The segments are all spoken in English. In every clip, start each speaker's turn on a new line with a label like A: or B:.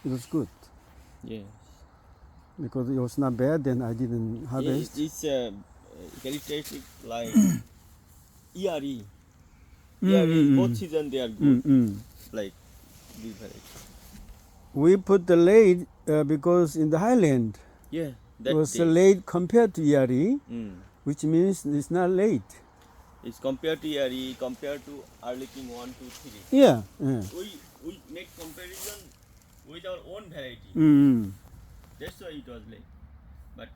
A: it was good.
B: Yes.
A: Because it was not bad, then I didn't harvest.
B: It's characteristic like ERE.
A: Mm,
B: ERE,
A: mm,
B: both
A: mm.
B: season they are good. Like this variety.
A: We put the late because in the highland
B: Yeah,
A: it
B: that
A: was
B: day.
A: late compared to ERE,
B: Mm.
A: which means it's not late.
B: It's compared to ERE, compared to early king 1, 2, 3.
A: Yeah.
B: We make comparison with our own variety.
A: Mm.
B: That's why it was late. But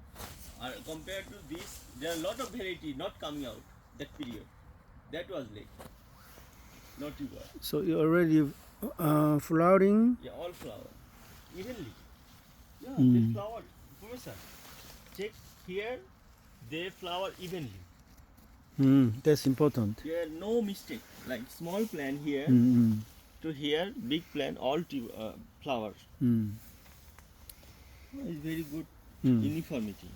B: compared to this, there are a lot of variety not coming out that period. That was late. Not too bad.
A: So you're already flowering.
B: Yeah, all flower. Evenly. Yeah,
A: Mm.
B: they flower. Professor, check here, they flower evenly.
A: That's important.
B: There are no mistake. Like small plant here to here, big plant, all flowers. It's very good uniformity.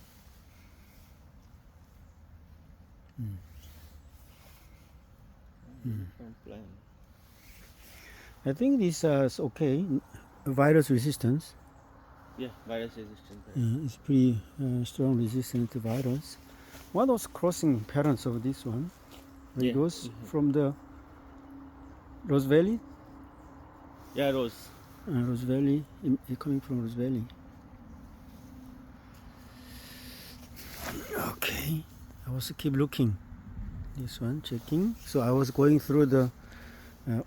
B: Different plant.
A: I think this is okay. Virus resistance.
B: Yeah, virus resistant.
A: It's pretty strong resistant to virus. What was crossing patterns of this one?
B: Yeah.
A: It was from the Rose Valley?
B: Yeah, rose.
A: Rose Valley, coming from Rose Valley. Okay, I also keep looking. This one, checking. So I was going through the all